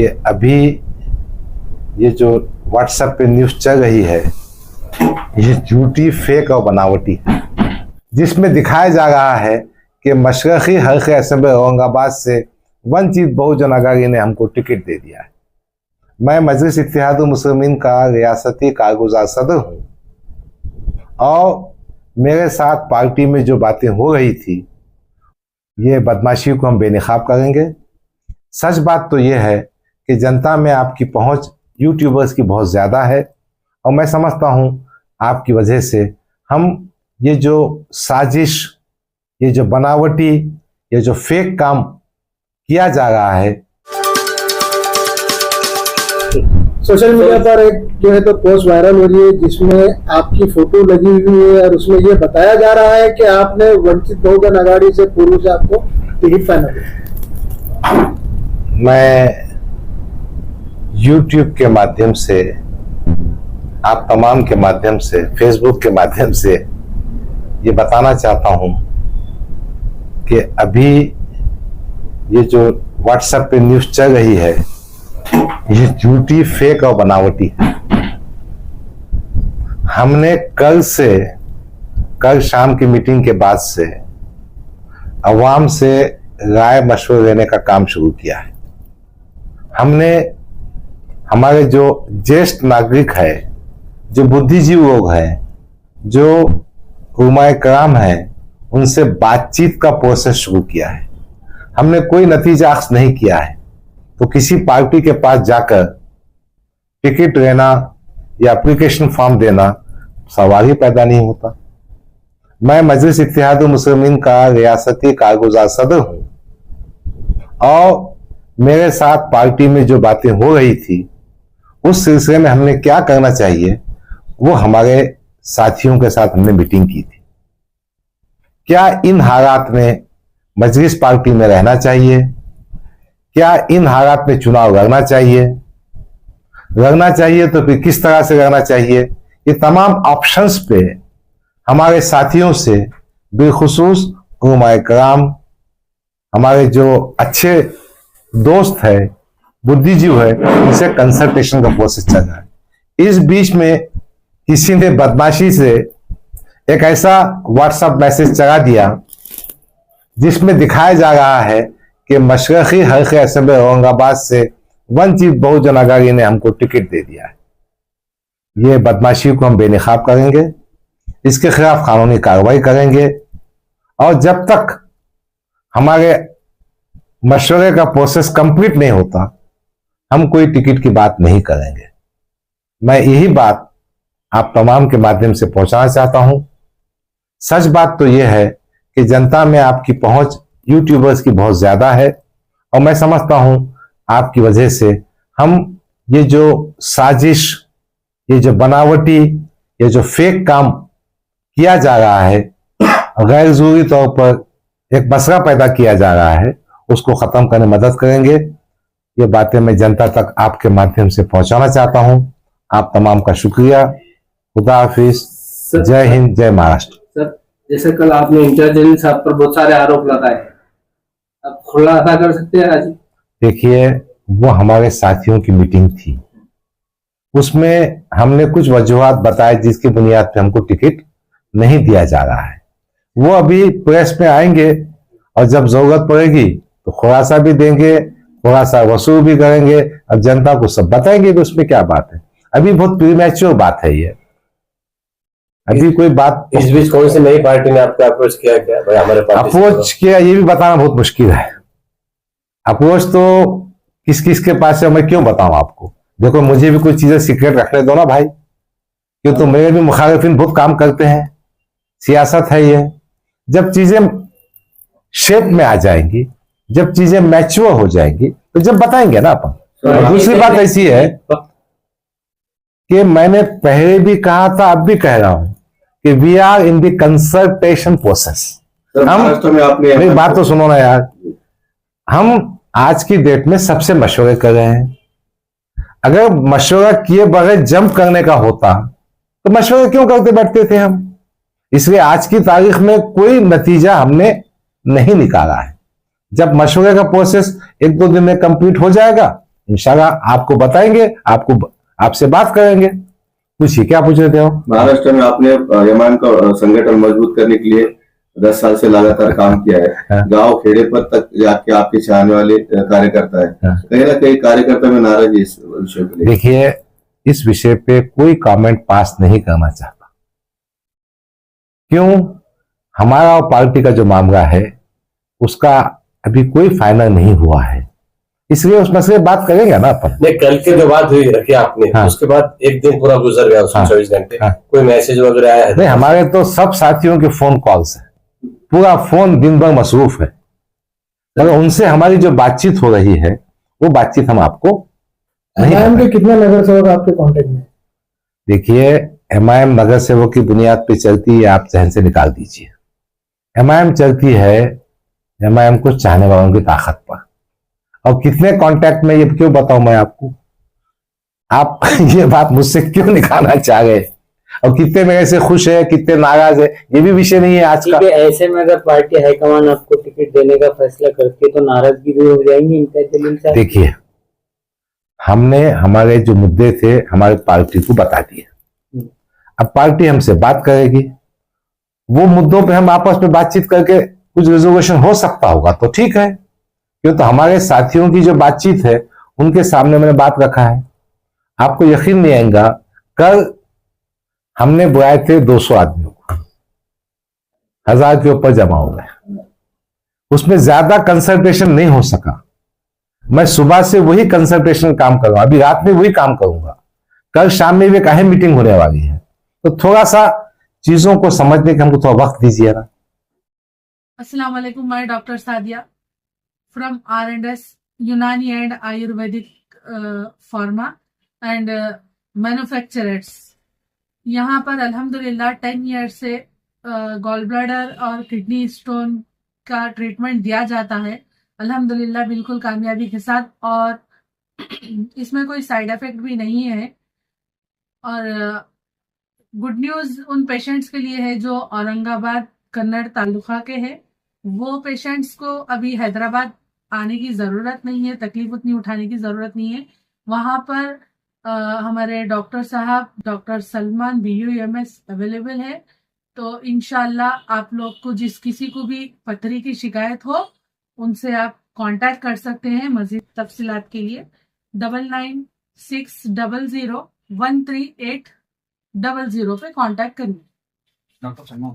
कि अभी ये जो व्हाट्सएप पे न्यूज़ चल रही है ये झूठी, फेक और बनावटी है, जिसमें दिखाया जा रहा है कि मशरक़ी हल्के असेंबली औरंगाबाद से वंचित बहुजन आघाड़ी ने हमको टिकट दे दिया है। मैं मजलिस इत्तेहादुल मुस्लिमीन का रियासती कारगुजार सदर हूँ और मेरे साथ पार्टी में जो बातें हो रही थी ये बदमाशी को हम बेनकाब करेंगे। सच बात तो ये है कि जनता में आपकी पहुंच यूट्यूबर्स की बहुत ज़्यादा है और मैं समझता हूं आपकी वजह से हम ये जो साजिश, ये जो बनावटी, ये जो फेक काम किया जा रहा है। सोशल मीडिया पर एक जो है तो पोस्ट वायरल हो रही है जिसमें आपकी फोटो लगी हुई है और उसमें ये बताया जा रहा है कि आपने वंचित बहुजन आघाड़ी से पूर्व से आपको टिकट फाइनल किया। मैं YouTube के माध्यम से, आप तमाम के माध्यम से, फेसबुक के माध्यम से ये बताना चाहता हूं कि अभी ये जो व्हाट्सएप पे न्यूज़ चल रही है ये झूठी, फेक और बनावटी है। हमने कल शाम की मीटिंग के बाद से अवाम से राय मशवरे लेने का काम शुरू किया है। हमने हमारे जो ज्येष्ठ नागरिक है, जो बुद्धिजीवी लोग हैं, जो उलमाए कराम हैं, उनसे बातचीत का प्रोसेस शुरू किया है। हमने कोई नतीजा अख्ज़ नहीं किया है तो किसी पार्टी के पास जाकर टिकट लेना या एप्लीकेशन फॉर्म देना सवाल ही पैदा नहीं होता। मैं मजलिस इत्तेहादुल मुस्लिमीन का रियासती कारगुजार सदर हूं और मेरे साथ पार्टी में जो बातें हो रही थी उस सिलसिले में हमने क्या करना चाहिए वो हमारे साथियों के साथ हमने मीटिंग की थी। क्या इन हालात में मजलिस पार्टी में रहना चाहिए? क्या इन हालात में चुनाव लड़ना चाहिए? लड़ना चाहिए तो फिर किस तरह से लड़ना चाहिए? ये तमाम ऑप्शंस पे हमारे साथियों से, बिलखुसूस उलमाए कराम, हमारे जो अच्छे दोस्त है, बुद्धिजीव है, उनसे कंसल्टेशन का प्रोसेस चल रहा है। इस बीच में किसी ने बदमाशी से एक ऐसा व्हाट्सएप मैसेज चला दिया जिसमें दिखाया जा रहा है कि मशरक़ी हल्के असेंबली औरंगाबाद से वंचित बहुजन आघाड़ी ने हमको टिकट दे दिया है। ये बदमाशी को हम बेनकाब करेंगे, इसके खिलाफ कानूनी कार्रवाई करेंगे और जब तक हमारे मशवरे का प्रोसेस कंप्लीट नहीं होता हम कोई टिकट की बात नहीं करेंगे। मैं यही बात आप तमाम के माध्यम से पहुंचाना चाहता हूं। सच बात तो यह है कि जनता में आपकी पहुंच यूट्यूबर्स की बहुत ज्यादा है और मैं समझता हूं आपकी वजह से हम ये जो साजिश, ये जो बनावटी, ये जो फेक काम किया जा रहा है, गैर जरूरी तौर पर एक मसला पैदा किया जा रहा है, उसको खत्म करने में मदद करेंगे। ये बातें मैं जनता तक आपके माध्यम से पहुंचाना चाहता हूं। आप तमाम का शुक्रिया। खुदा हाफिज। जय हिंद, जय महाराष्ट्र। सर, जैसे कल आपने इंचार्ज जलील साहब पर बहुत सारे आरोप लगाए, आप खुलासा कर सकते हैं आज? देखिए, वो हमारे साथियों की मीटिंग थी, उसमें हमने कुछ वजूहात बताए जिसकी बुनियाद पे हमको टिकट नहीं दिया जा रहा है। वो अभी प्रेस में आएंगे और जब जरूरत पड़ेगी तो खुलासा भी देंगे, खुलासा वसूल भी करेंगे और जनता को सब बताएंगे भी उसमें क्या बात है। अभी बहुत प्रीमैच्योर बात है ये, अभी कोई बात। इस बीच कौन सी नई पार्टी ने आपको अप्रोच किया? क्या भाई हमारे पार्टी अप्रोच किया ये भी बताना बहुत मुश्किल है। अप्रोच तो किस किस के पास है मैं क्यों बताऊं आपको? देखो, मुझे भी कुछ चीजें सीक्रेट रखने दो ना भाई, क्यों तो मेरे भी मुखालिफिन बहुत काम करते हैं। सियासत है ये। जब चीजें शेप में आ जाएंगी, जब चीजें मैच्योर हो जाएंगी तो जब बताएंगे ना अपन। दूसरी बात ऐसी है कि मैंने पहले भी कहा था, अब भी कह रहा हूं कि we are in the consultation process. हम, मेरी बात तो सुनो ना यार, हम आज की डेट में सबसे मशवरे कर रहे हैं। अगर मशवरा किए बगैर जंप करने का होता तो मशवरे क्यों करते बैठते थे हम? इसलिए आज की तारीख में कोई नतीजा हमने नहीं निकाला है। जब मशवरे का प्रोसेस 1-2 दिन में कंप्लीट हो जाएगा, इंशाल्लाह आपको बताएंगे, आपसे बात करेंगे। पूछिए क्या पूछ रहे थे आप? महाराष्ट्र में आपने एमआईएम का संगठन मजबूत करने के लिए 10 साल से लगातार काम किया है। हाँ। गांव खेड़े पर तक जाके आपके चाहने वाले कार्यकर्ता है। हाँ। कहीं ना कहीं कार्यकर्ता में नाराजगी इस विषय को लेकर। देखिए, इस विषय पे कोई कमेंट पास नहीं करना चाहता। क्यों? हमारा और पार्टी का जो मामला है उसका अभी कोई फाइनल नहीं हुआ है, इसलिए उस मसले बात करेंगे ना अपन। नहीं, कल की जो बात हुई रखी आपने, हाँ। उसके बाद एक दिन पूरा गुजर गया, उसमें हाँ। 24 घंटे हाँ। कोई मैसेज वगैरह आया है? नहीं, हमारे तो सब साथियों के फोन कॉल्स है, पूरा फोन दिन भर मसरूफ है, मगर उनसे हमारी जो बातचीत हो रही है वो बातचीत हम आपको नहीं एमआईएम बताएंगे। के कितने नगर सेवक आपके कांटेक्ट में? देखिए, एमआईएम नगर सेवक की बुनियाद पे चलती है, आप जहन से निकाल दीजिए। एमआईएम चलती है एमआईएम को चाहने वालों की ताकत पर। और कितने कांटेक्ट में, ये क्यों बताऊं मैं आपको? आप ये बात मुझसे क्यों निकालना चाह रहे? और कितने मेरे से खुश है, कितने नाराज है, ये भी विषय नहीं है आज का। ठीक है, ऐसे में अगर पार्टी हाईकमान आपको टिकट देने का फैसला करती है तो नाराजगी दूर हो जाएंगी इनका जलील साहब? देखिए, हमने हमारे जो मुद्दे थे हमारे पार्टी को बता दिए, अब पार्टी हमसे बात करेगी, वो मुद्दों पे हम आपस में बातचीत करके कुछ रिजोल्यूशन हो सकता होगा तो ठीक है। क्यों? तो हमारे साथियों की जो बातचीत है उनके सामने मैंने बात रखा है। आपको यकीन नहीं आएगा, कल हमने बुलाए थे 200 आदमियों को, 1000 के ऊपर जमा हो गए, उसमें ज्यादा कंसल्टेशन नहीं हो सका। मैं सुबह से वही कंसल्टेशन काम कर रहा हूं, अभी रात में वही काम करूंगा, कल शाम में भी एक अहम मीटिंग होने वाली है, तो थोड़ा सा चीजों को समझने के हमको थोड़ा वक्त दीजिए ना। अस्सलाम वालेकुम, मैं doctor Sadia from R&S Unani and Ayurvedic Pharma and Manufacturers। यहाँ पर अल्हम्दुलिल्लाह 10 ईयर से गॉल ब्लैडर और किडनी स्टोन का ट्रीटमेंट दिया जाता है अल्हम्दुलिल्लाह बिल्कुल कामयाबी के साथ, और इसमें कोई साइड इफेक्ट भी नहीं है। और गुड न्यूज़ उन पेशेंट्स के लिए है जो औरंगाबाद कन्नड़ तालुका के हैं। वो पेशेंट्स को अभी हैदराबाद आने की ज़रूरत नहीं है, तकलीफ उतनी उठाने की ज़रूरत नहीं है। वहाँ पर हमारे डॉक्टर साहब डॉक्टर सलमान BUMS अवेलेबल है, तो इंशाल्लाह आप लोग को जिस किसी को भी पथरी की शिकायत हो उनसे आप कांटेक्ट कर सकते हैं। मज़ीद तफसीलात के लिए 9960013800 पे कांटेक्ट करिए। डॉक्टर सलमान